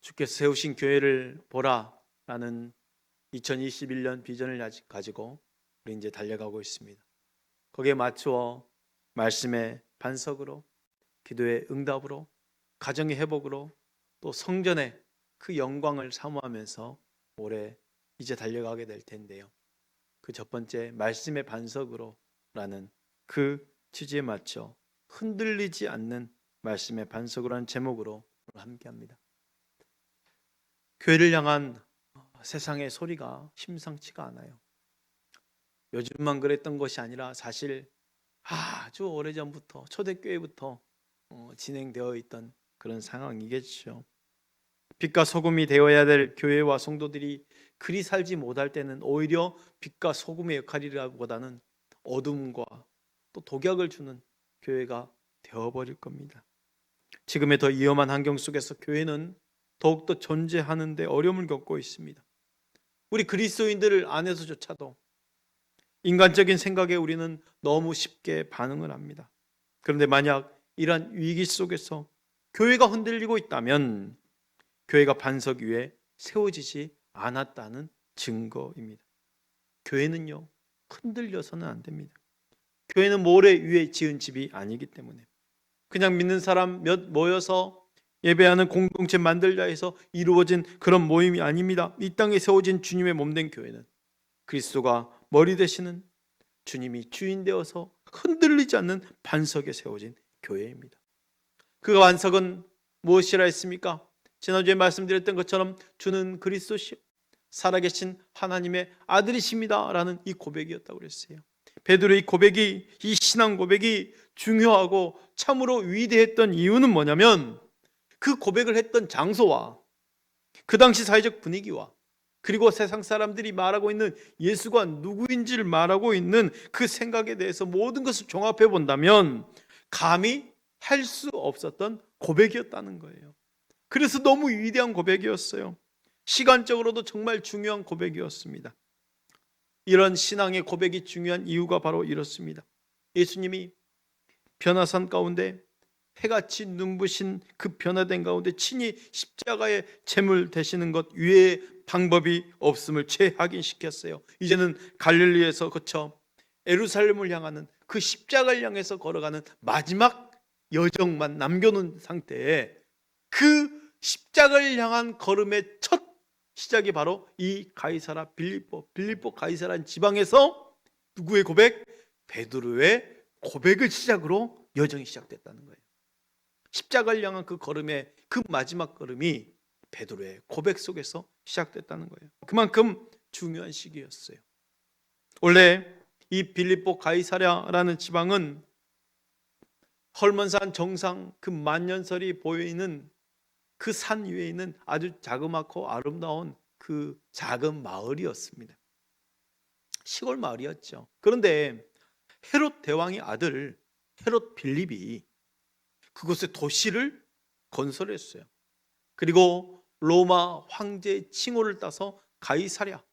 주께서 세우신 교회를 보라라는 2021년 비전을 가지고 우리 이제 달려가고 있습니다. 거기에 맞추어 말씀의 반석으로, 기도의 응답으로, 가정의 회복으로, 또 성전의 그 영광을 사모하면서 올해 이제 달려가게 될 텐데요. 그 첫 번째 말씀의 반석으로라는 그 취지에 맞춰 흔들리지 않는 말씀의 반석으로라는 제목으로 함께합니다. 교회를 향한 세상의 소리가 심상치가 않아요. 요즘만 그랬던 것이 아니라 사실 아주 오래전부터 초대교회부터 진행되어 있던 그런 상황이겠죠. 빛과 소금이 되어야 될 교회와 성도들이 그리 살지 못할 때는 오히려 빛과 소금의 역할이라기보다는 어둠과 또 독약을 주는 교회가 되어버릴 겁니다. 지금의 더 위험한 환경 속에서 교회는 더욱더 존재하는데 어려움을 겪고 있습니다. 우리 그리스도인들 안에서조차도 인간적인 생각에 우리는 너무 쉽게 반응을 합니다. 그런데 만약 이러한 위기 속에서 교회가 흔들리고 있다면 교회가 반석 위에 세워지지 않았다는 증거입니다. 교회는요, 흔들려서는 안 됩니다. 교회는 모래 위에 지은 집이 아니기 때문에 그냥 믿는 사람 몇 모여서 예배하는 공동체 만들자 해서 이루어진 그런 모임이 아닙니다. 이 땅에 세워진 주님의 몸된 교회는 그리스도가 머리 되시는 주님이 주인 되어서 흔들리지 않는 반석에 세워진 교회입니다. 그 반석은 무엇이라 했습니까? 지난주에 말씀드렸던 것처럼 주는 그리스도시요 살아계신 하나님의 아들이십니다 라는 이 고백이었다고 그랬어요. 베드로의 고백이, 이 신앙 고백이 중요하고 참으로 위대했던 이유는 뭐냐면 그 고백을 했던 장소와 그 당시 사회적 분위기와 그리고 세상 사람들이 말하고 있는 예수가 누구인지를 말하고 있는 그 생각에 대해서 모든 것을 종합해 본다면 감히 할 수 없었던 고백이었다는 거예요. 그래서 너무 위대한 고백이었어요. 시간적으로도 정말 중요한 고백이었습니다. 이런 신앙의 고백이 중요한 이유가 바로 이렇습니다. 예수님이 변화산 가운데 해같이 눈부신 그 변화된 가운데 친히 십자가의 제물 되시는 것 외에 방법이 없음을 재확인시켰어요. 이제는 갈릴리에서 거쳐 예루살렘을 향하는 그 십자가를 향해서 걸어가는 마지막 여정만 남겨놓은 상태에 그 십자가를 향한 걸음의 첫 시작이 바로 이 가이사라 빌립보 가이사라는 지방에서 누구의 고백? 베드로의 고백을 시작으로 여정이 시작됐다는 거예요. 십자가를 향한 그 걸음의 그 마지막 걸음이 베드로의 고백 속에서 시작됐다는 거예요. 그만큼 중요한 시기였어요. 원래 이 빌립보 가이사랴라는 지방은 헐몬산 정상 그 만년설이 보이는 그 산 위에 있는 아주 자그맣고 아름다운 그 작은 마을이었습니다. 시골 마을이었죠. 그런데 헤롯 대왕의 아들 헤롯 빌립이 그곳에 도시를 건설했어요. 그리고 로마 황제의 칭호를 따서 가이사랴,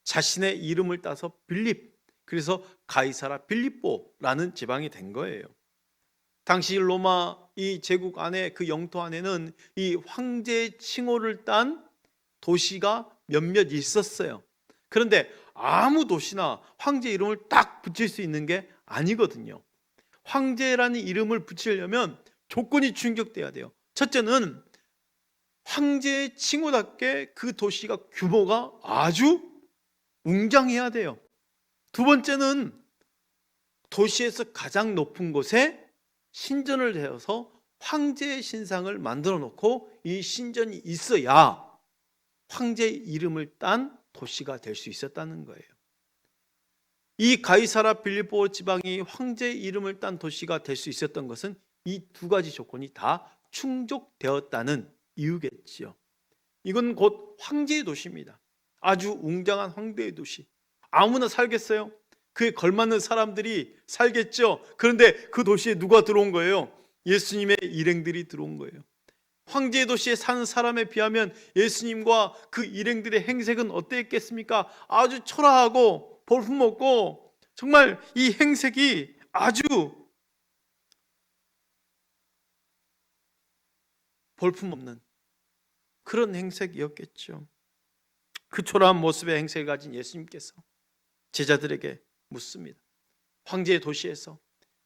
자신의 이름을 따서 빌립, 그래서 가이사라 빌립보라는 지방이 된 거예요. 당시 로마 이 제국 안에 그 영토 안에는 이 황제의 칭호를 딴 도시가 몇몇 있었어요. 그런데 아무 도시나 황제 이름을 딱 붙일 수 있는 게 아니거든요. 황제라는 이름을 붙이려면 조건이 충족돼야 돼요. 첫째는 황제의 칭호답게 그 도시가 규모가 아주 웅장해야 돼요. 두 번째는 도시에서 가장 높은 곳에 신전을 세워서 황제의 신상을 만들어 놓고 이 신전이 있어야 황제의 이름을 딴 도시가 될 수 있었다는 거예요. 이 가이사라 빌립보 지방이 황제의 이름을 딴 도시가 될 수 있었던 것은 이 두 가지 조건이 다 충족되었다는 이유겠지요. 이건 곧 황제의 도시입니다. 아주 웅장한 황제의 도시. 아무나 살겠어요? 그에 걸맞는 사람들이 살겠죠. 그런데 그 도시에 누가 들어온 거예요? 예수님의 일행들이 들어온 거예요. 황제의 도시에 사는 사람에 비하면 예수님과 그 일행들의 행색은 어땠겠습니까? 아주 초라하고 볼품없고 정말 이 행색이 아주 볼품없는 그런 행색이었겠죠. 그 초라한 모습의 행색을 가진 예수님께서 제자들에게 묻습니다. 황제의 도시에서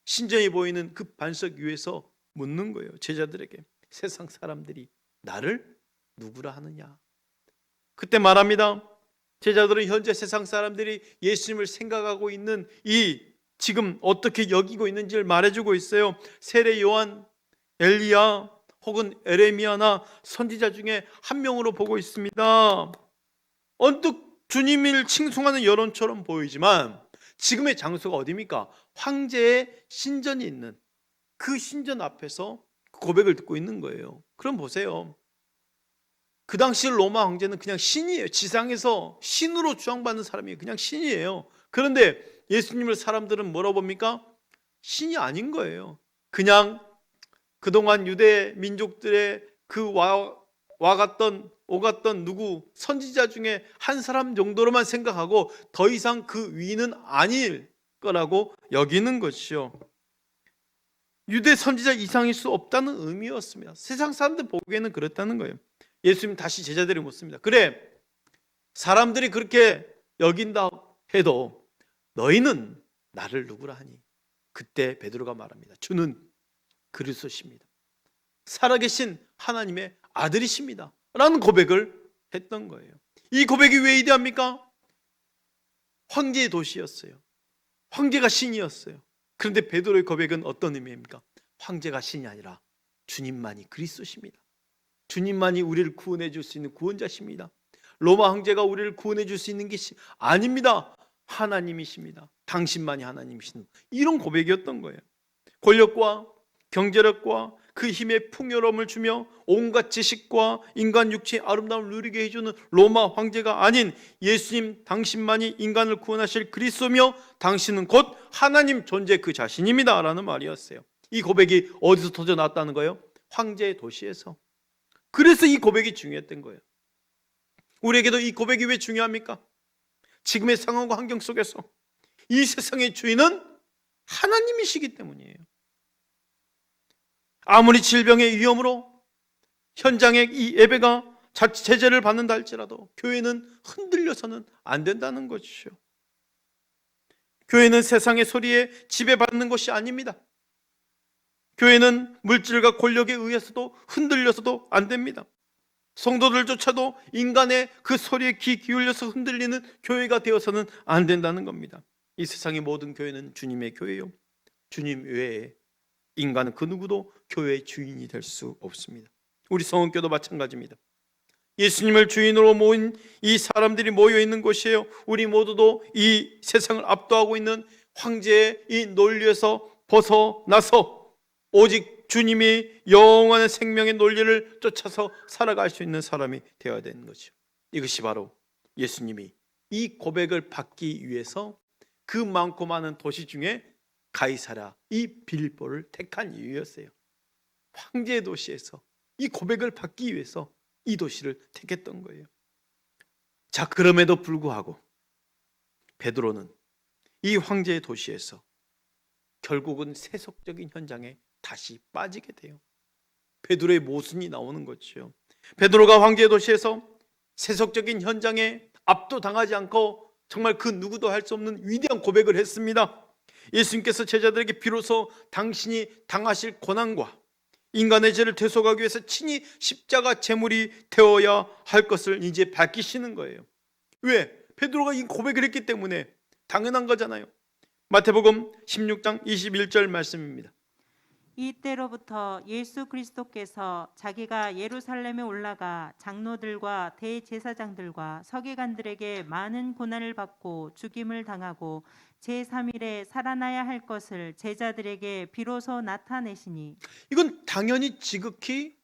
신전이 보이는 그 반석 위에서 묻는 거예요. 제자들에게 세상 사람들이 나를 누구라 하느냐. 그때 말합니다. 제자들은 현재 세상 사람들이 예수님을 생각하고 있는 이 지금 어떻게 여기고 있는지를 말해주고 있어요. 세례 요한, 엘리야 혹은 에레미야나 선지자 중에 한 명으로 보고 있습니다. 언뜻 주님을 칭송하는 여론처럼 보이지만 지금의 장소가 어디입니까? 황제의 신전이 있는 그 신전 앞에서 고백을 듣고 있는 거예요. 그럼 보세요. 그 당시 로마 황제는 그냥 신이에요. 지상에서 신으로 주장받는 사람이에요. 그냥 신이에요. 그런데 예수님을 사람들은 뭐라고 봅니까? 신이 아닌 거예요. 그냥 그동안 유대 민족들의 그 오갔던 누구 선지자 중에 한 사람 정도로만 생각하고 더 이상 그 위는 아닐 거라고 여기는 것이요. 유대 선지자 이상일 수 없다는 의미였습니다. 세상 사람들 보기에는 그렇다는 거예요. 예수님 다시 제자들이 묻습니다. 그래, 사람들이 그렇게 여긴다 해도 너희는 나를 누구라 하니? 그때 베드로가 말합니다. 주는 그리스도십니다. 살아계신 하나님의 아들이십니다. 라는 고백을 했던 거예요. 이 고백이 왜 위대합니까? 황제의 도시였어요. 황제가 신이었어요. 그런데 베드로의 고백은 어떤 의미입니까? 황제가 신이 아니라 주님만이 그리스도십니다. 주님만이 우리를 구원해 줄 수 있는 구원자십니다. 로마 황제가 우리를 구원해 줄 수 있는 것이 아닙니다. 하나님이십니다. 당신만이 하나님이신 이런 고백이었던 거예요. 권력과 경제력과 그 힘의 풍요로움을 주며 온갖 지식과 인간 육체의 아름다움을 누리게 해주는 로마 황제가 아닌 예수님 당신만이 인간을 구원하실 그리스도며 당신은 곧 하나님 존재 그 자신입니다 라는 말이었어요. 이 고백이 어디서 터져 나왔다는 거예요? 황제의 도시에서. 그래서 이 고백이 중요했던 거예요. 우리에게도 이 고백이 왜 중요합니까? 지금의 상황과 환경 속에서 이 세상의 주인은 하나님이시기 때문이에요. 아무리 질병의 위험으로 현장에 이 예배가 제재를 받는다 할지라도 교회는 흔들려서는 안 된다는 것이죠. 교회는 세상의 소리에 지배받는 것이 아닙니다. 교회는 물질과 권력에 의해서도 흔들려서도 안 됩니다. 성도들조차도 인간의 그 소리에 귀 기울여서 흔들리는 교회가 되어서는 안 된다는 겁니다. 이 세상의 모든 교회는 주님의 교회요. 주님 외에 인간은 그 누구도 교회의 주인이 될 수 없습니다. 우리 성원교도 마찬가지입니다. 예수님을 주인으로 모인 이 사람들이 모여 있는 곳이에요. 우리 모두도 이 세상을 압도하고 있는 황제의 이 논리에서 벗어나서 오직 주님이 영원한 생명의 논리를 쫓아서 살아갈 수 있는 사람이 되어야 되는 거죠. 이것이 바로 예수님이 이 고백을 받기 위해서 그 많고 많은 도시 중에 가이사랴 이 빌립보를 택한 이유였어요. 황제의 도시에서 이 고백을 받기 위해서 이 도시를 택했던 거예요. 자, 그럼에도 불구하고 베드로는 이 황제의 도시에서 결국은 세속적인 현장에 다시 빠지게 돼요. 베드로의 모순이 나오는 거죠. 베드로가 황제의 도시에서 세속적인 현장에 압도당하지 않고 정말 그 누구도 할 수 없는 위대한 고백을 했습니다. 예수님께서 제자들에게 비로소 당신이 당하실 고난과 인간의 죄를 대속하기 위해서 친히 십자가 제물이 되어야 할 것을 이제 밝히시는 거예요. 왜? 베드로가 이 고백을 했기 때문에 당연한 거잖아요. 마태복음 16장 21절 말씀입니다. 이때로부터 예수 그리스도께서 자기가 예루살렘에 올라가 장로들과 대제사장들과 서기관들에게 많은 고난을 받고 죽임을 당하고 제3일에 살아나야 할 것을 제자들에게 비로소 나타내시니. 이건 당연히 지극히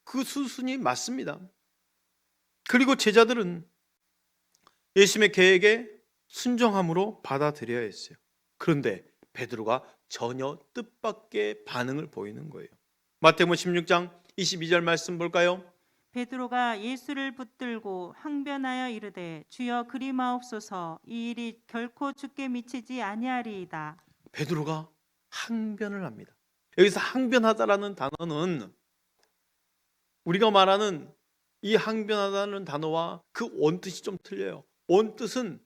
그 수순이 맞습니다. 그리고 제자들은 예수님의 계획에 순종함으로 받아들여야 했어요. 그런데 베드로가 전혀 뜻밖의 반응을 보이는 거예요. 마태복음 16장 22절 말씀 볼까요? 베드로가 예수를 붙들고 항변하여 이르되 주여 그리마옵소서, 이 일이 결코 주께 미치지 아니하리이다. 베드로가 항변을 합니다. 여기서 항변하다라는 단어는 우리가 말하는 이 항변하다는 단어와 그 원뜻이 좀 틀려요. 원뜻은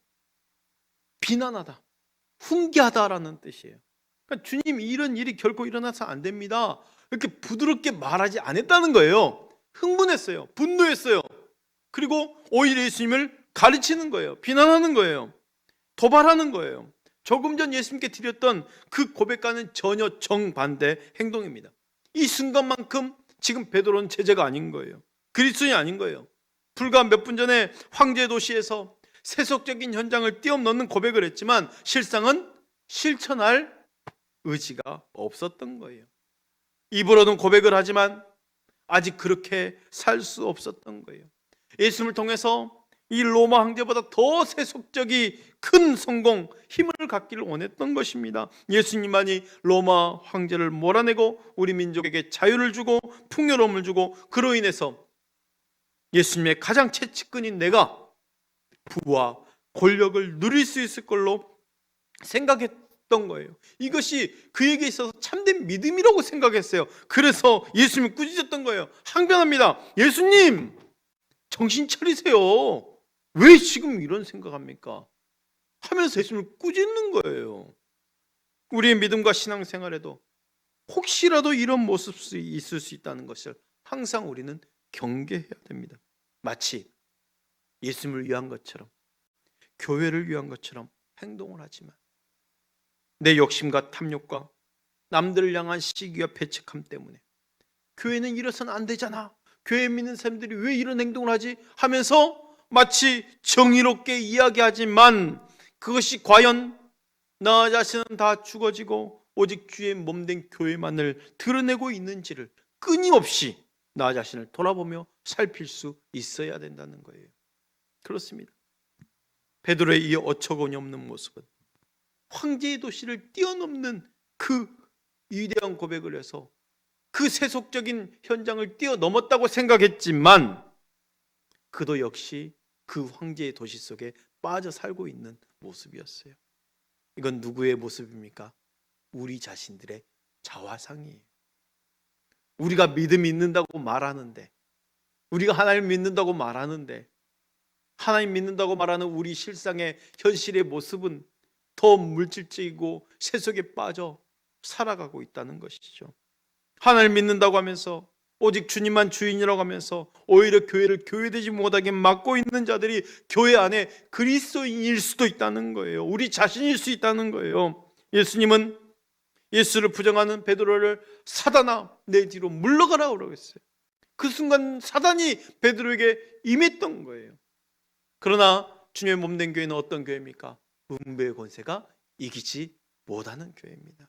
비난하다, 훈계하다라는 뜻이에요. 그러니까 주님, 이런 일이 결코 일어나서 안 됩니다, 이렇게 부드럽게 말하지 않았다는 거예요. 흥분했어요. 분노했어요. 그리고 오히려 예수님을 가르치는 거예요. 비난하는 거예요. 도발하는 거예요. 조금 전 예수님께 드렸던 그 고백과는 전혀 정반대 행동입니다. 이 순간만큼 지금 베드로는 제자가 아닌 거예요. 그리스도인이 아닌 거예요. 불과 몇 분 전에 황제 도시에서 세속적인 현장을 뛰어넘는 고백을 했지만 실상은 실천할 의지가 없었던 거예요. 입으로는 고백을 하지만 아직 그렇게 살 수 없었던 거예요. 예수님을 통해서 이 로마 황제보다 더 세속적이 큰 성공, 힘을 갖기를 원했던 것입니다. 예수님만이 로마 황제를 몰아내고 우리 민족에게 자유를 주고 풍요로움을 주고 그로 인해서 예수님의 가장 최측근인 내가 부와 권력을 누릴 수 있을 걸로 생각했던 거예요. 이것이 그에게 있어서 참된 믿음이라고 생각했어요. 그래서 예수님이 꾸짖었던 거예요. 항변합니다. 예수님, 정신 차리세요. 왜 지금 이런 생각합니까? 하면서 예수님을 꾸짖는 거예요. 우리의 믿음과 신앙생활에도 혹시라도 이런 모습이 있을 수 있다는 것을 항상 우리는 경계해야 됩니다. 마치 예수님을 위한 것처럼, 교회를 위한 것처럼 행동을 하지만 내 욕심과 탐욕과 남들을 향한 시기와 배척함 때문에 교회는 이래서는 안 되잖아, 교회 믿는 사람들이 왜 이런 행동을 하지 하면서 마치 정의롭게 이야기하지만 그것이 과연 나 자신은 다 죽어지고 오직 주의 몸된 교회만을 드러내고 있는지를 끊임없이 나 자신을 돌아보며 살필 수 있어야 된다는 거예요. 그렇습니다. 베드로의 이 어처구니 없는 모습은 황제의 도시를 뛰어넘는 그 위대한 고백을 해서 그 세속적인 현장을 뛰어넘었다고 생각했지만 그도 역시 그 황제의 도시 속에 빠져 살고 있는 모습이었어요. 이건 누구의 모습입니까? 우리 자신들의 자화상이에요. 우리가 믿음이 있는다고 말하는데, 우리가 하나님 믿는다고 말하는데, 하나님 믿는다고 말하는 우리 실상의 현실의 모습은 더 물질적이고 세속에 빠져 살아가고 있다는 것이죠. 하나님 믿는다고 하면서 오직 주님만 주인이라고 하면서 오히려 교회를 교회되지 못하게 막고 있는 자들이 교회 안에 그리스도인일 수도 있다는 거예요. 우리 자신일 수 있다는 거예요. 예수님은 예수를 부정하는 베드로를 사단아 내 뒤로 물러가라고 했어요. 그 순간 사단이 베드로에게 임했던 거예요. 그러나 주님의 몸된 교회는 어떤 교회입니까? 음부의 권세가 이기지 못하는 교회입니다.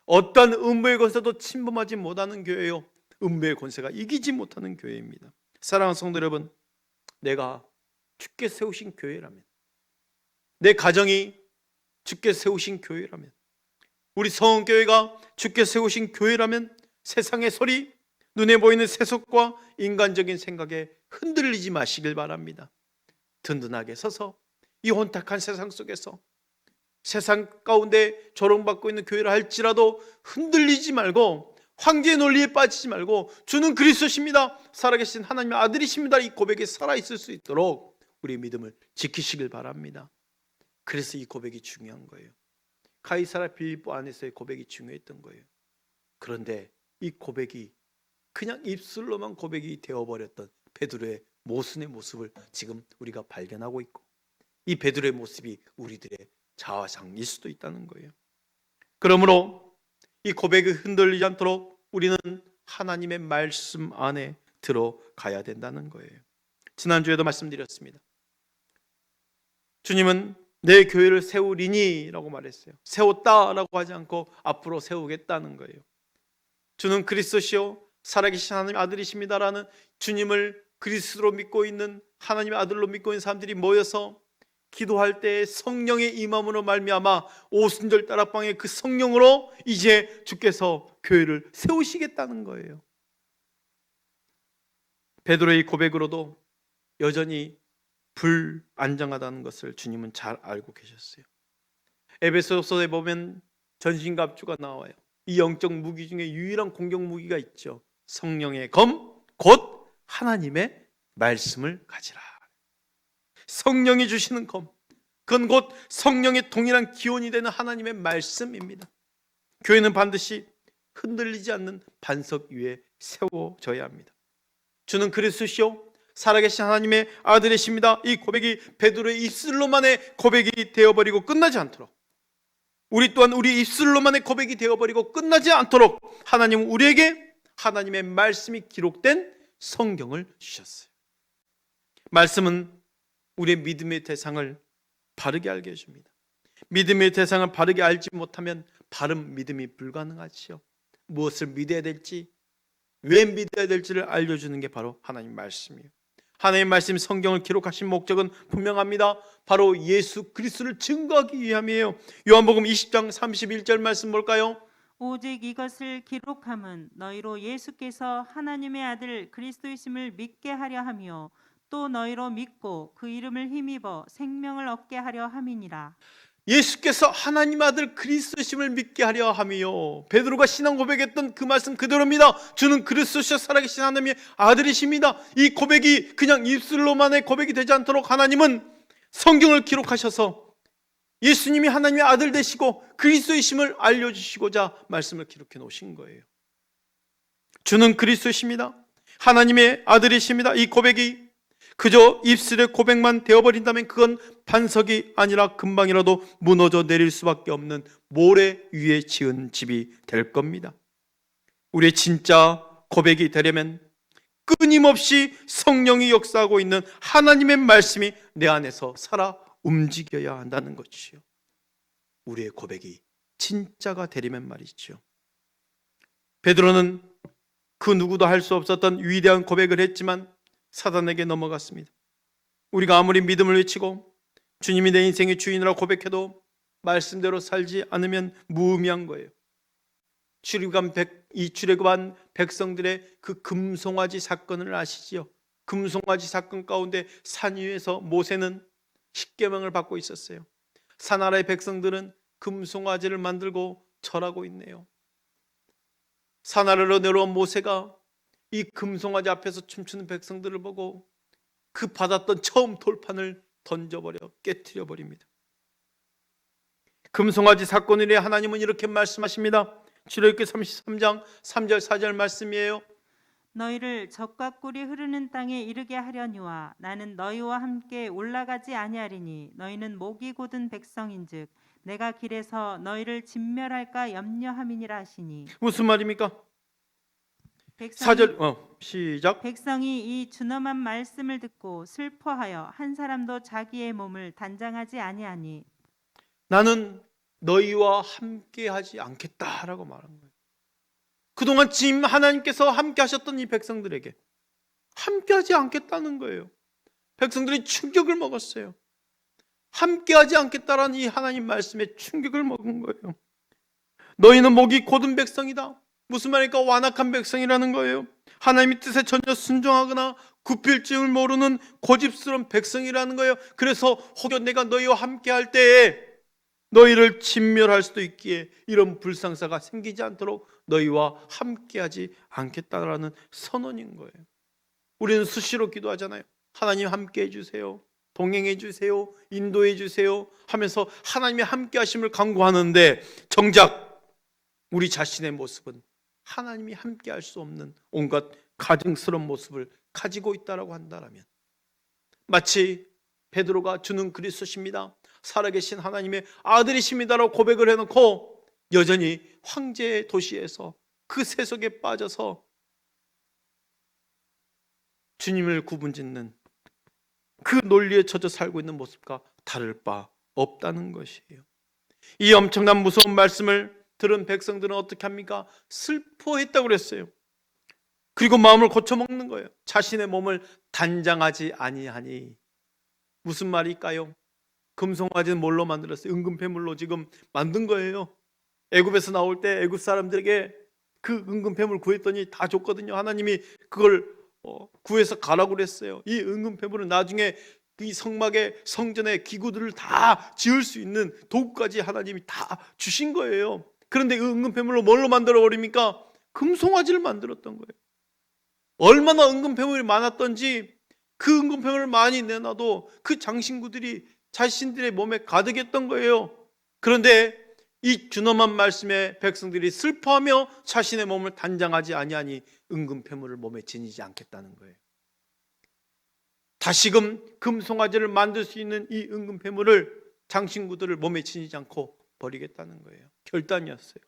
어떤 음부의 권세도 침범하지 못하는 교회요, 음부의 권세가 이기지 못하는 교회입니다. 사랑하는 성도 여러분, 내가 주께 세우신 교회라면, 내 가정이 주께 세우신 교회라면, 우리 성원교회가 주께 세우신 교회라면 세상의 소리, 눈에 보이는 세속과 인간적인 생각에 흔들리지 마시길 바랍니다. 든든하게 서서 이 혼탁한 세상 속에서 세상 가운데 조롱받고 있는 교회를 할지라도 흔들리지 말고 황제의 논리에 빠지지 말고 주는 그리스도십니다, 살아계신 하나님의 아들이십니다, 이 고백에 살아있을 수 있도록 우리의 믿음을 지키시길 바랍니다. 그래서 이 고백이 중요한 거예요. 가이사랴 빌립보 안에서의 고백이 중요했던 거예요. 그런데 이 고백이 그냥 입술로만 고백이 되어버렸던 베드로의 모순의 모습을 지금 우리가 발견하고 있고, 이 베드로의 모습이 우리들의 자화상일 수도 있다는 거예요. 그러므로 이 고백이 흔들리지 않도록 우리는 하나님의 말씀 안에 들어가야 된다는 거예요. 지난주에도 말씀드렸습니다. 주님은 내 교회를 세우리니 라고 말했어요. 세웠다라고 하지 않고 앞으로 세우겠다는 거예요. 주는 그리스도시요 살아계신 하나님의 아들이십니다라는 주님을 그리스도로 믿고 있는 하나님의 아들로 믿고 있는 사람들이 모여서 기도할 때 성령의 임함으로 말미암아 오순절 다락방의 그 성령으로 이제 주께서 교회를 세우시겠다는 거예요. 베드로의 고백으로도 여전히 불안정하다는 것을 주님은 잘 알고 계셨어요. 에베소서에 보면 전신갑주가 나와요. 이 영적 무기 중에 유일한 공격 무기가 있죠. 성령의 검, 곧 하나님의 말씀을 가지라. 성령이 주시는 검, 그건 곧 성령의 동일한 기원이 되는 하나님의 말씀입니다. 교회는 반드시 흔들리지 않는 반석 위에 세워져야 합니다. 주는 그리스도시요 살아계신 하나님의 아들이십니다. 이 고백이 베드로의 입술로만의 고백이 되어버리고 끝나지 않도록, 우리 또한 우리 입술로만의 고백이 되어버리고 끝나지 않도록 하나님은 우리에게 하나님의 말씀이 기록된 성경을 주셨어요. 말씀은 우리의 믿음의 대상을 바르게 알게 해줍니다. 믿음의 대상을 바르게 알지 못하면 바른 믿음이 불가능하지요. 무엇을 믿어야 될지, 왜 믿어야 될지를 알려주는 게 바로 하나님 말씀이에요. 하나님 말씀 성경을 기록하신 목적은 분명합니다. 바로 예수 그리스도를 증거하기 위함이에요. 요한복음 20장 31절 말씀 볼까요? 오직 이것을 기록함은 너희로 예수께서 하나님의 아들 그리스도이심을 믿게 하려 하며 또 너희로 믿고 그 이름을 힘입어 생명을 얻게 하려 함이니라. 예수께서 하나님 아들 그리스도심을 믿게 하려 함이요. 베드로가 신앙 고백했던 그 말씀 그대로입니다. 주는 그리스도시여 살아계신 하나님의 아들이십니다. 이 고백이 그냥 입술로만의 고백이 되지 않도록 하나님은 성경을 기록하셔서 예수님이 하나님의 아들 되시고 그리스도이심을 알려주시고자 말씀을 기록해 놓으신 거예요. 주는 그리스도십니다. 하나님의 아들이십니다. 이 고백이 그저 입술의 고백만 되어버린다면 그건 반석이 아니라 금방이라도 무너져 내릴 수밖에 없는 모래 위에 지은 집이 될 겁니다. 우리의 진짜 고백이 되려면 끊임없이 성령이 역사하고 있는 하나님의 말씀이 내 안에서 살아 움직여야 한다는 것이요. 우리의 고백이 진짜가 되려면 말이죠. 베드로는 그 누구도 할 수 없었던 위대한 고백을 했지만 사단에게 넘어갔습니다. 우리가 아무리 믿음을 외치고 주님이 내 인생의 주인이라고 고백해도 말씀대로 살지 않으면 무의미한 거예요. 출애굽한 백성들의 그 금송아지 사건을 아시지요? 금송아지 사건 가운데 산 위에서 모세는 십계명을 받고 있었어요. 사나라의 백성들은 금송아지를 만들고 절하고 있네요. 사나라로 내려온 모세가 이 금송아지 앞에서 춤추는 백성들을 보고 그 받았던 처음 돌판을 던져버려 깨트려 버립니다. 금송아지 사건을 위해 하나님은 이렇게 말씀하십니다. 출애굽기 33장 3절 4절 말씀이에요. 너희를 젖과 꿀이 흐르는 땅에 이르게 하려니와 나는 너희와 함께 올라가지 아니하리니 너희는 목이 곧은 백성인즉 내가 길에서 너희를 진멸할까 염려함이니라 하시니. 무슨 말입니까? 백성이, 4절 시작. 백성이 이 준엄한 말씀을 듣고 슬퍼하여 한 사람도 자기의 몸을 단장하지 아니하니 나는 너희와 함께 하지 않겠다라고 말한 거예요. 그동안 지금 하나님께서 함께 하셨던 이 백성들에게 함께 하지 않겠다는 거예요. 백성들이 충격을 먹었어요. 함께 하지 않겠다라는 이 하나님 말씀에 충격을 먹은 거예요. 너희는 목이 곧은 백성이다. 무슨 말입니까? 완악한 백성이라는 거예요. 하나님의 뜻에 전혀 순종하거나 굽힐 줄 모르는 고집스러운 백성이라는 거예요. 그래서 혹여 내가 너희와 함께 할 때에 너희를 진멸할 수도 있기에 이런 불상사가 생기지 않도록 너희와 함께하지 않겠다라는 선언인 거예요. 우리는 수시로 기도하잖아요. 하나님 함께해 주세요. 동행해 주세요. 인도해 주세요 하면서 하나님의 함께하심을 간구하는데 정작 우리 자신의 모습은 하나님이 함께할 수 없는 온갖 가증스러운 모습을 가지고 있다라고 한다면 마치 베드로가 주는 그리스도십니다. 살아계신 하나님의 아들이십니다라고 고백을 해놓고 여전히 황제의 도시에서 그 세속에 빠져서 주님을 구분짓는 그 논리에 젖어 살고 있는 모습과 다를 바 없다는 것이에요. 이 엄청난 무서운 말씀을 들은 백성들은 어떻게 합니까? 슬퍼했다고 그랬어요. 그리고 마음을 고쳐먹는 거예요. 자신의 몸을 단장하지 아니하니. 무슨 말일까요? 금송아지는 뭘로 만들었어요? 은금패물로 지금 만든 거예요. 애굽에서 나올 때 애굽 사람들에게 그 은금패물 구했더니 다 줬거든요. 하나님이 그걸 구해서 가라고 그랬어요. 이 은금패물은 나중에 이 성막의 성전의 기구들을 다 지을 수 있는 도구까지 하나님이 다 주신 거예요. 그런데 그 은금패물로 뭘로 만들어 버립니까? 금송아지를 만들었던 거예요. 얼마나 은근패물이 많았던지 그 은근패물을 많이 내놔도 그 장신구들이 자신들의 몸에 가득했던 거예요. 그런데 이 준엄한 말씀에 백성들이 슬퍼하며 자신의 몸을 단장하지 아니하니 은근패물을 몸에 지니지 않겠다는 거예요. 다시금 금송아지를 만들 수 있는 이 은근패물을 장신구들을 몸에 지니지 않고 버리겠다는 거예요. 결단이었어요.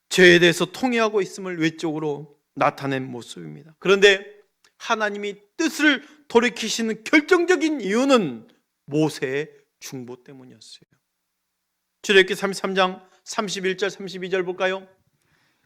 죄에 대해서 통회하고 있음을 외적으로 나타낸 모습입니다. 그런데 하나님이 뜻을 돌이키시는 결정적인 이유는 모세의 중보 때문이었어요. 출애굽기 33장 31절 32절 볼까요?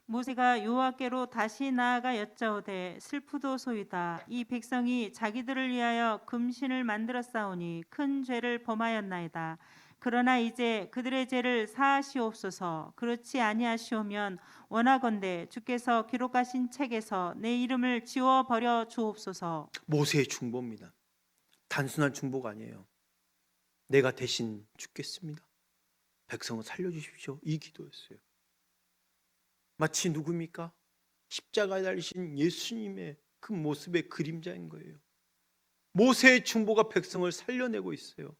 모세가 여호와께로 다시 나아가 여짜오되 슬프도소이다. 이 백성이 자기들을 위하여 금신을 만들었사오니 큰 죄를 범하였나이다. 그러나 이제 그들의 죄를 사하시옵소서. 그렇지 아니하시오면 원하건대 주께서 기록하신 책에서 내 이름을 지워 버려 주옵소서. 모세의 중보입니다. 단순한 중보가 아니에요. 내가 대신 죽겠습니다. 백성을 살려주십시오. 이 기도였어요. 마치 누굽니까? 십자가에 달리신 예수님의 그 모습의 그림자인 거예요. 모세의 중보가 백성을 살려내고 있어요.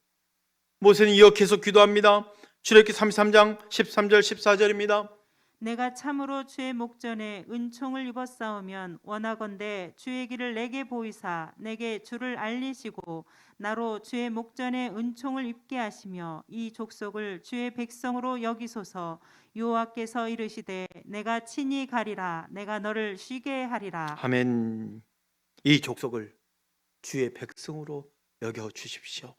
모세는 이어 계속 기도합니다. 출애굽기 33장 13절 14절입니다. 내가 참으로 주의 목전에 은총을 입었사오면 원하건대 주의 길을 내게 보이사 내게 주를 알리시고 나로 주의 목전에 은총을 입게 하시며 이 족속을 주의 백성으로 여기소서. 여호와께서 이르시되 내가 친히 가리라. 내가 너를 쉬게 하리라. 아멘. 이 족속을 주의 백성으로 여겨 주십시오.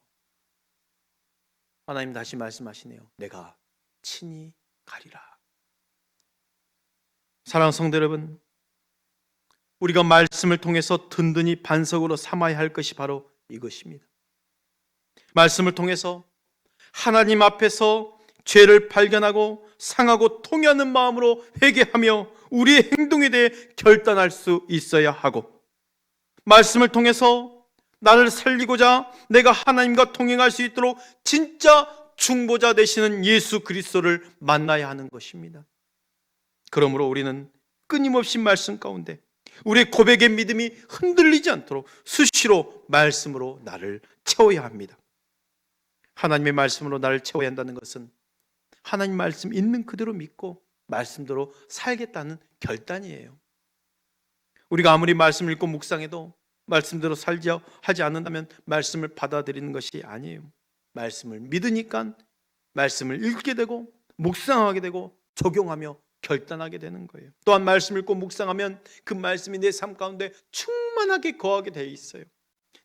하나님 다시 말씀하시네요. 내가 친히 가리라. 사랑하는 성도 여러분, 우리가 말씀을 통해서 든든히 반석으로 삼아야 할 것이 바로 이것입니다. 말씀을 통해서 하나님 앞에서 죄를 발견하고 상하고 통회하는 마음으로 회개하며 우리의 행동에 대해 결단할 수 있어야 하고, 말씀을 통해서 나를 살리고자 내가 하나님과 통행할 수 있도록 진짜 중보자 되시는 예수 그리스도를 만나야 하는 것입니다. 그러므로 우리는 끊임없이 말씀 가운데 우리의 고백의 믿음이 흔들리지 않도록 수시로 말씀으로 나를 채워야 합니다. 하나님의 말씀으로 나를 채워야 한다는 것은 하나님 말씀 있는 그대로 믿고 말씀대로 살겠다는 결단이에요. 우리가 아무리 말씀을 읽고 묵상해도 말씀대로 살지 하지 않는다면 말씀을 받아들이는 것이 아니에요. 말씀을 믿으니까 말씀을 읽게 되고 묵상하게 되고 적용하며 결단하게 되는 거예요. 또한 말씀을 읽고 묵상하면 그 말씀이 내 삶 가운데 충만하게 거하게 되어 있어요.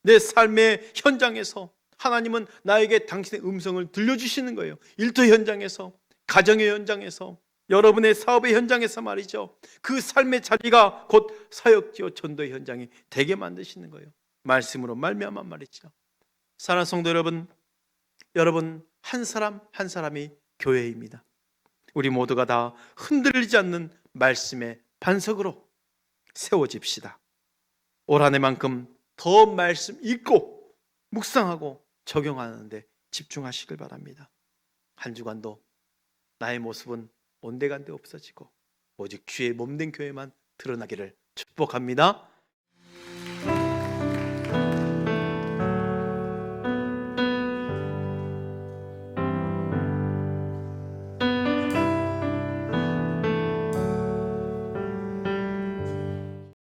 내 삶의 현장에서 하나님은 나에게 당신의 음성을 들려주시는 거예요. 일터 현장에서, 가정의 현장에서, 여러분의 사업의 현장에서 말이죠. 그 삶의 자리가 곧 사역지요 전도의 현장이 되게 만드시는 거예요. 말씀으로 말미암아 말이죠. 사랑하는 성도 여러분, 여러분 한 사람 한 사람이 교회입니다. 우리 모두가 다 흔들리지 않는 말씀의 반석으로 세워집시다. 올 한 해만큼 더 말씀 읽고 묵상하고 적용하는 데 집중하시길 바랍니다. 한 주간도 나의 모습은 온데간데 없어지고 오직 주의 몸된 교회만 드러나기를 축복합니다.